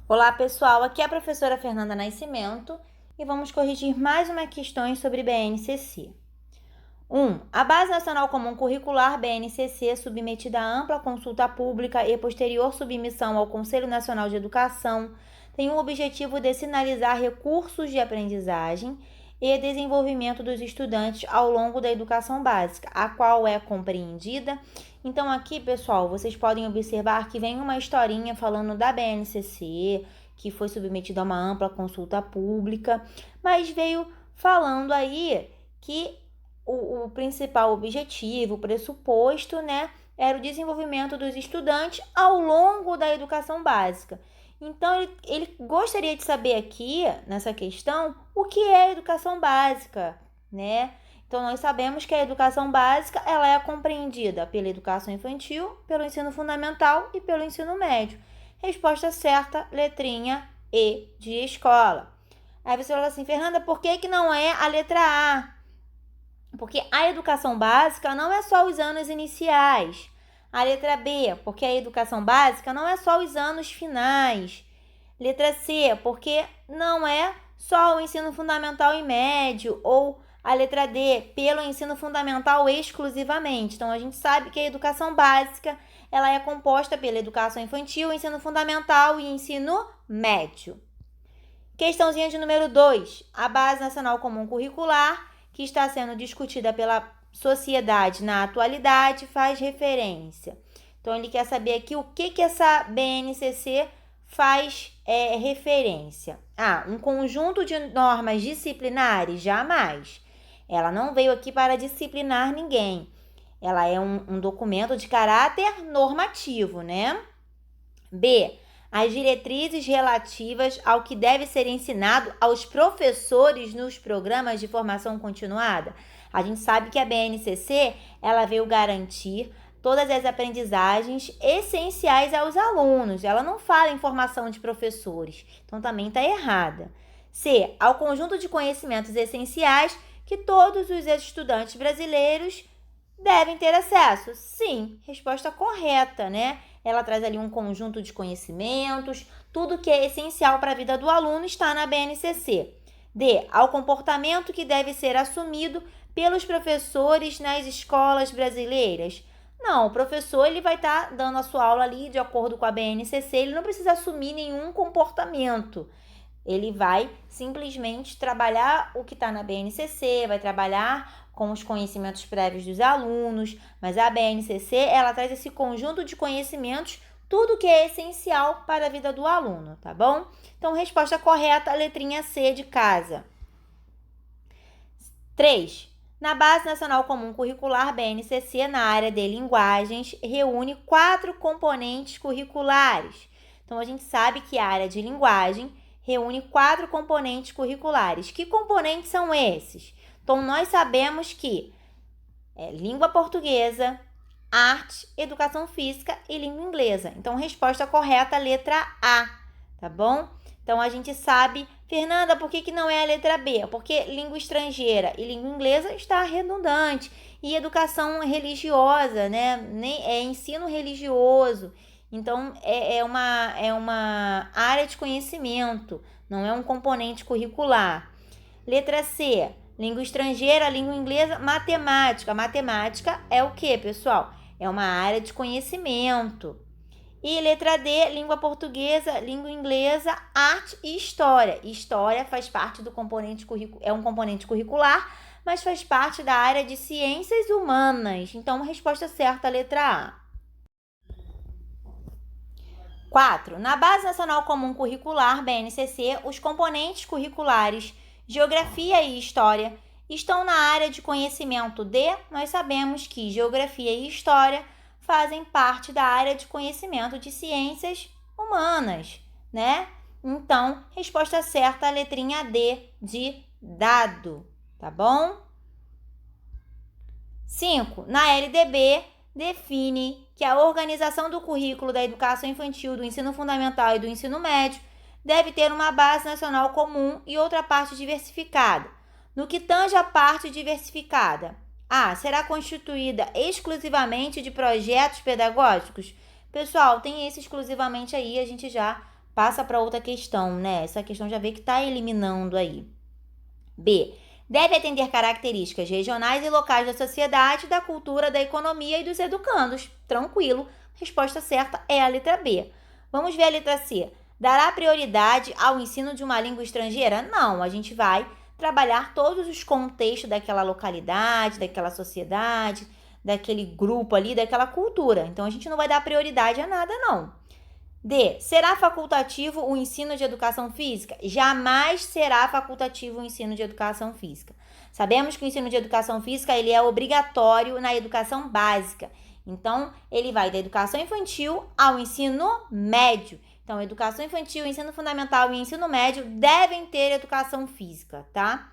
Olá, pessoal. Aqui é a professora Fernanda Nascimento e vamos corrigir mais uma questão sobre BNCC. 1. A Base Nacional Comum Curricular, BNCC, submetida a ampla consulta pública e posterior submissão ao Conselho Nacional de Educação, tem o objetivo de sinalizar recursos de aprendizagem e desenvolvimento dos estudantes ao longo da educação básica, a qual é compreendida. Então, aqui, pessoal, vocês podem observar que vem uma historinha falando da BNCC, que foi submetida a uma ampla consulta pública, mas veio falando aí que o principal objetivo, o pressuposto, né, era o desenvolvimento dos estudantes ao longo da educação básica. Então, ele gostaria de saber aqui, nessa questão, o que é educação básica, né? Então, nós sabemos que a educação básica ela é compreendida pela educação infantil, pelo ensino fundamental e pelo ensino médio. Resposta certa, letrinha E de escola. Aí você fala assim, Fernanda, por que não é a letra A? Porque a educação básica não é só os anos iniciais. A letra B, porque a educação básica não é só os anos finais. Letra C, porque não é só o ensino fundamental e médio. Ou a letra D, pelo ensino fundamental exclusivamente. Então, a gente sabe que a educação básica ela é composta pela educação infantil, ensino fundamental e ensino médio. Questãozinha de número 2. A Base Nacional Comum Curricular, que está sendo discutida pela sociedade na atualidade, faz referência. Então, ele quer saber aqui o que essa BNCC faz referência. Um conjunto de normas disciplinares? Jamais. Ela não veio aqui para disciplinar ninguém. Ela é um documento de caráter normativo, né? B. As diretrizes relativas ao que deve ser ensinado aos professores nos programas de formação continuada. A gente sabe que a BNCC ela veio garantir todas as aprendizagens essenciais aos alunos. Ela não fala em formação de professores, então também está errada. C. Ao conjunto de conhecimentos essenciais que todos os estudantes brasileiros devem ter acesso. Sim, resposta correta, né? Ela traz ali um conjunto de conhecimentos, tudo que é essencial para a vida do aluno está na BNCC. D. Ao comportamento que deve ser assumido pelos professores nas escolas brasileiras. Não, o professor ele vai estar dando a sua aula ali de acordo com a BNCC, ele não precisa assumir nenhum comportamento. Ele vai simplesmente trabalhar o que está na BNCC, vai trabalhar com os conhecimentos prévios dos alunos, mas a BNCC ela traz esse conjunto de conhecimentos, tudo que é essencial para a vida do aluno, tá bom? Então, resposta correta, letrinha C de casa. 3. Na Base Nacional Comum Curricular, BNCC, na área de linguagens, reúne 4 componentes curriculares. Então, a gente sabe que a área de linguagem reúne 4 componentes curriculares. Que componentes são esses? Então, nós sabemos que é língua portuguesa, arte, educação física e língua inglesa. Então, resposta correta, letra A, tá bom? Então, a gente sabe, Fernanda, por que não é a letra B? Porque língua estrangeira e língua inglesa está redundante. E educação religiosa, né? É ensino religioso. Então, é uma área de conhecimento, não é um componente curricular. Letra C, língua estrangeira, língua inglesa, matemática. Matemática é o que, pessoal? É uma área de conhecimento. E letra D, língua portuguesa, língua inglesa, arte e história. História faz parte do componente curricular, é um componente curricular, mas faz parte da área de ciências humanas. Então, resposta certa, letra A. 4. Na Base Nacional Comum Curricular, BNCC, os componentes curriculares Geografia e História estão na área de conhecimento de, nós sabemos que Geografia e História fazem parte da área de conhecimento de ciências humanas, né? Então, resposta certa, a letrinha D de dado, tá bom? 5. Na LDB, define que a organização do currículo da educação infantil, do ensino fundamental e do ensino médio deve ter uma base nacional comum e outra parte diversificada. No que tange a parte diversificada, A. Será constituída exclusivamente de projetos pedagógicos? Pessoal, tem esse exclusivamente aí, a gente já Passa para outra questão, né? Essa questão já vê que está eliminando aí. B. Deve atender características regionais e locais da sociedade, da cultura, da economia e dos educandos. Tranquilo. Resposta certa é a letra B. Vamos ver a letra C. Dará prioridade ao ensino de uma língua estrangeira? Não, a gente vai trabalhar todos os contextos daquela localidade, daquela sociedade, daquele grupo ali, daquela cultura. Então, a gente não vai dar prioridade a nada, não. D. Será facultativo o ensino de educação física? Jamais será facultativo o ensino de educação física. Sabemos que o ensino de educação física ele é obrigatório na educação básica. Então, ele vai da educação infantil ao ensino médio. Então, educação infantil, ensino fundamental e ensino médio devem ter educação física, tá?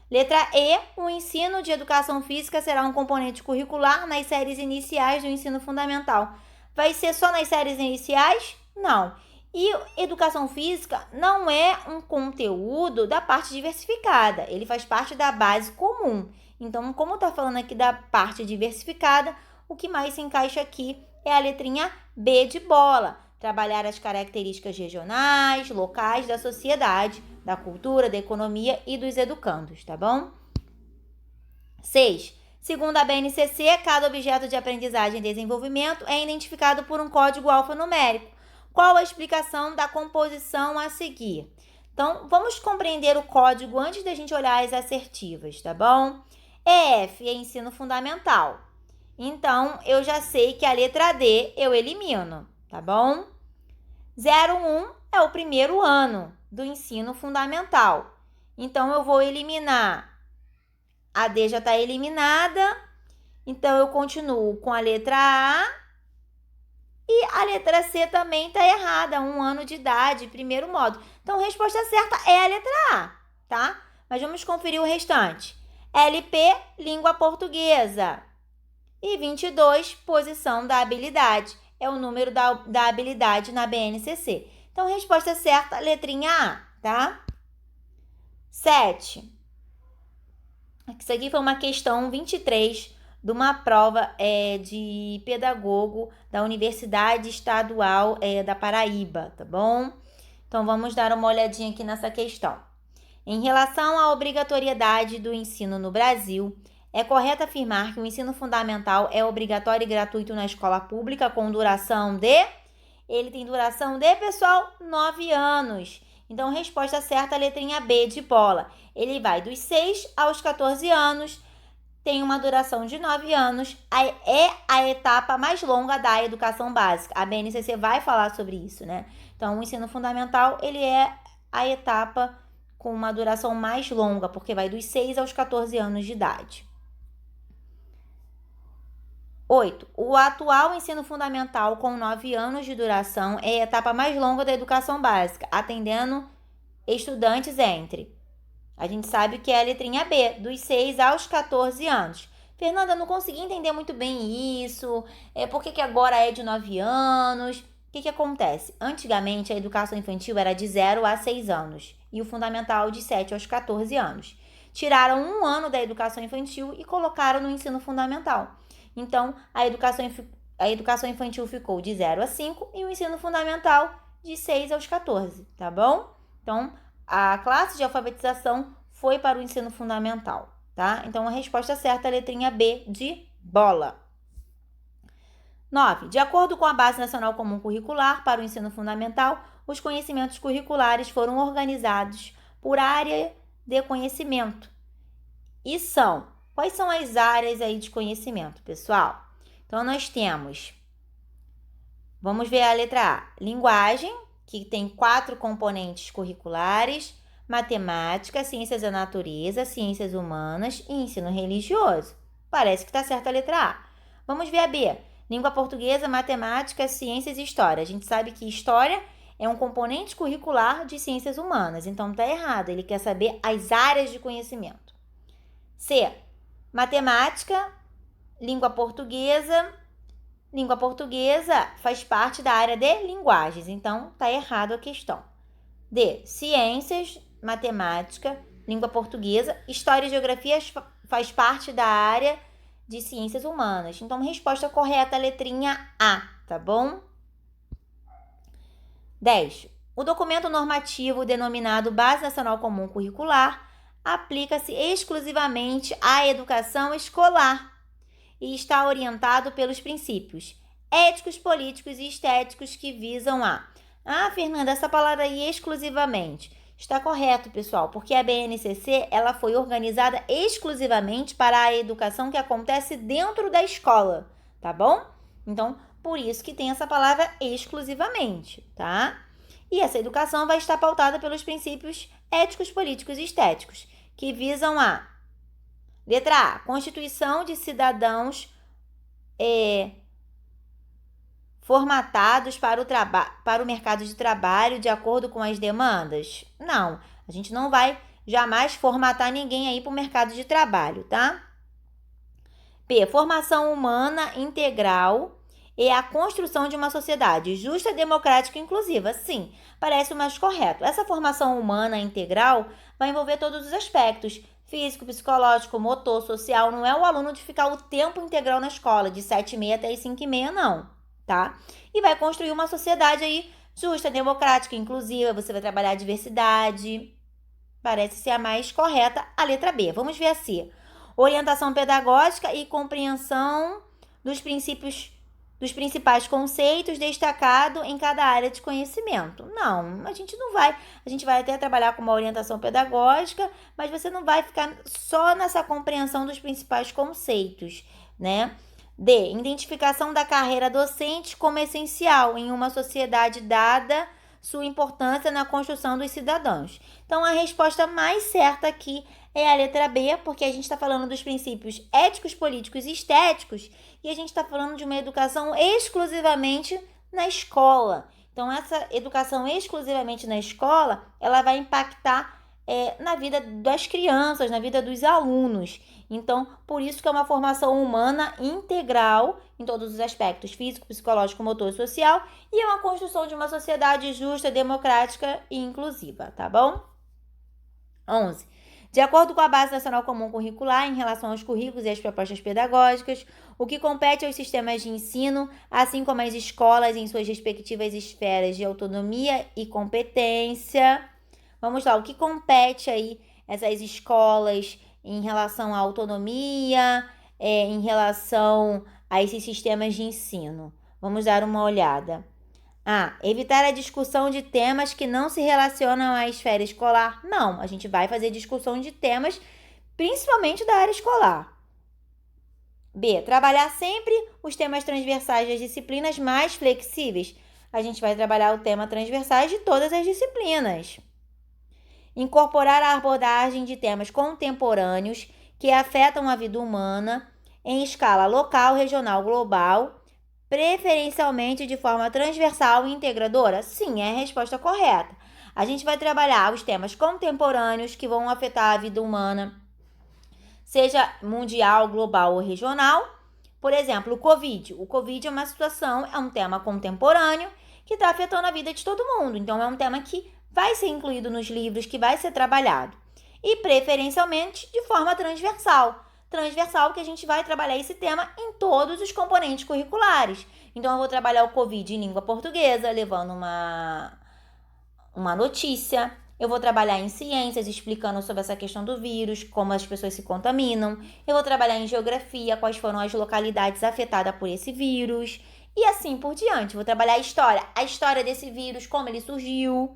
Letra E, o ensino de educação física será um componente curricular nas séries iniciais do ensino fundamental. Vai ser só nas séries iniciais? Não. E educação física não é um conteúdo da parte diversificada, ele faz parte da base comum. Então, como está falando aqui da parte diversificada, o que mais se encaixa aqui é a letrinha B de bola. Trabalhar as características regionais, locais da sociedade, da cultura, da economia e dos educandos, tá bom? 6. Segundo a BNCC, cada objeto de aprendizagem e desenvolvimento é identificado por um código alfanumérico. Qual a explicação da composição a seguir? Então, vamos compreender o código antes da gente olhar as assertivas, tá bom? EF é ensino fundamental. Então, eu já sei que a letra D eu elimino, tá bom? 01 é o primeiro ano do ensino fundamental. Então, eu vou eliminar. A D já está eliminada. Então, eu continuo com a letra A. E a letra C também está errada. 1 ano de idade, primeiro módulo. Então, a resposta certa é a letra A, tá? Mas vamos conferir o restante. LP, língua portuguesa. E 22, posição da habilidade. É o número da habilidade na BNCC. Então, resposta certa, letrinha A, tá? 7. Isso aqui foi uma questão 23 de uma prova de pedagogo da Universidade Estadual da Paraíba, tá bom? Então, vamos dar uma olhadinha aqui nessa questão. Em relação à obrigatoriedade do ensino no Brasil, é correto afirmar que o ensino fundamental é obrigatório e gratuito na escola pública com duração de... Ele tem duração de, pessoal, 9 anos. Então, resposta certa, letrinha B de bola. Ele vai dos 6 aos 14 anos, tem uma duração de 9 anos, é a etapa mais longa da educação básica. A BNCC vai falar sobre isso, né? Então, o ensino fundamental, ele é a etapa com uma duração mais longa, porque vai dos 6 aos 14 anos de idade. 8. O atual ensino fundamental com 9 anos de duração é a etapa mais longa da educação básica, atendendo estudantes entre... A gente sabe que é a letrinha B, dos 6 aos 14 anos. Fernanda, não consegui entender muito bem isso. Por que agora é de 9 anos? O que acontece? Antigamente, a educação infantil era de 0 a 6 anos e o fundamental de 7 aos 14 anos. Tiraram 1 ano da educação infantil e colocaram no ensino fundamental. Então, a educação infantil ficou de 0 a 5 e o ensino fundamental de 6 aos 14, tá bom? Então, a classe de alfabetização foi para o ensino fundamental, tá? Então, a resposta certa é a letrinha B de bola. 9. De acordo com a Base Nacional Comum Curricular para o ensino fundamental, os conhecimentos curriculares foram organizados por área de conhecimento. E são... Quais são as áreas aí de conhecimento, pessoal? Então, nós temos... Vamos ver a letra A. Linguagem, que tem 4 componentes curriculares. Matemática, ciências da natureza, ciências humanas e ensino religioso. Parece que está certa a letra A. Vamos ver a B. Língua portuguesa, matemática, ciências e história. A gente sabe que história é um componente curricular de ciências humanas. Então, está errado. Ele quer saber as áreas de conhecimento. C. Matemática, língua portuguesa. Língua portuguesa faz parte da área de linguagens. Então, está errado a questão. D. Ciências, matemática, língua portuguesa. História e geografia faz parte da área de ciências humanas. Então, resposta correta, letrinha A, tá bom? 10. O documento normativo denominado Base Nacional Comum Curricular aplica-se exclusivamente à educação escolar e está orientado pelos princípios éticos, políticos e estéticos que visam a... Fernanda, essa palavra aí exclusivamente. Está correto, pessoal, porque a BNCC ela foi organizada exclusivamente para a educação que acontece dentro da escola, tá bom? Então, por isso que tem essa palavra exclusivamente, tá? E essa educação vai estar pautada pelos princípios éticos, políticos e estéticos, que visam a... Letra A, constituição de cidadãos formatados para o mercado de trabalho de acordo com as demandas? Não, a gente não vai jamais formatar ninguém aí para o mercado de trabalho, tá? B, formação humana integral e a construção de uma sociedade justa, democrática e inclusiva. Sim, parece o mais correto. Essa formação humana integral vai envolver todos os aspectos: físico, psicológico, motor, social. Não é o aluno de ficar o tempo integral na escola, de 7h30 até as 5h30, não, tá? E vai construir uma sociedade aí justa, democrática e inclusiva. Você vai trabalhar a diversidade. Parece ser a mais correta, a letra B. Vamos ver a C. Orientação pedagógica e compreensão dos principais conceitos destacados em cada área de conhecimento. Não, a gente não vai. A gente vai até trabalhar com uma orientação pedagógica, mas você não vai ficar só nessa compreensão dos principais conceitos, né? D, identificação da carreira docente como essencial em uma sociedade dada sua importância na construção dos cidadãos. Então, a resposta mais certa aqui é a letra B, porque a gente está falando dos princípios éticos, políticos e estéticos, e a gente está falando de uma educação exclusivamente na escola. Então, essa educação exclusivamente na escola, ela vai impactar na vida das crianças, na vida dos alunos. Então, por isso que é uma formação humana integral em todos os aspectos, físico, psicológico, motor e social, e é uma construção de uma sociedade justa, democrática e inclusiva, tá bom? 11. De acordo com a Base Nacional Comum Curricular, em relação aos currículos e às propostas pedagógicas, o que compete aos sistemas de ensino, assim como às escolas em suas respectivas esferas de autonomia e competência. Vamos lá, o que compete aí essas escolas em relação à autonomia, em relação a esses sistemas de ensino? Vamos dar uma olhada. Evitar a discussão de temas que não se relacionam à esfera escolar. Não, a gente vai fazer discussão de temas principalmente da área escolar. B, trabalhar sempre os temas transversais das disciplinas mais flexíveis. A gente vai trabalhar o tema transversais de todas as disciplinas. Incorporar a abordagem de temas contemporâneos que afetam a vida humana em escala local, regional, global, preferencialmente de forma transversal e integradora? Sim, é a resposta correta. A gente vai trabalhar os temas contemporâneos que vão afetar a vida humana, seja mundial, global ou regional. Por exemplo, o Covid. O Covid é uma situação, é um tema contemporâneo que está afetando a vida de todo mundo. Então, é um tema que vai ser incluído nos livros, que vai ser trabalhado. E preferencialmente de forma transversal. Transversal que a gente vai trabalhar esse tema em todos os componentes curriculares. Então, eu vou trabalhar o Covid em língua portuguesa, levando uma notícia. Eu vou trabalhar em ciências, explicando sobre essa questão do vírus, como as pessoas se contaminam. Eu vou trabalhar em geografia, quais foram as localidades afetadas por esse vírus. E assim por diante. Vou trabalhar a história desse vírus, como ele surgiu.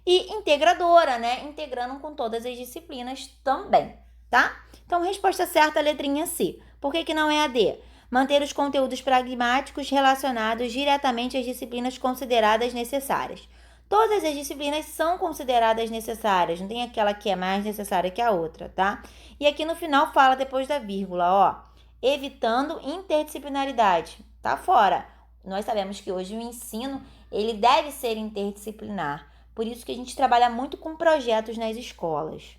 E integradora, né? Integrando com todas as disciplinas também, tá? Então, resposta certa, letrinha C. Por que não é a D? Manter os conteúdos pragmáticos relacionados diretamente às disciplinas consideradas necessárias. Todas as disciplinas são consideradas necessárias, não tem aquela que é mais necessária que a outra, tá? E aqui no final fala depois da vírgula, ó, evitando interdisciplinaridade. Tá fora. Nós sabemos que hoje o ensino, ele deve ser interdisciplinar. Por isso que a gente trabalha muito com projetos nas escolas.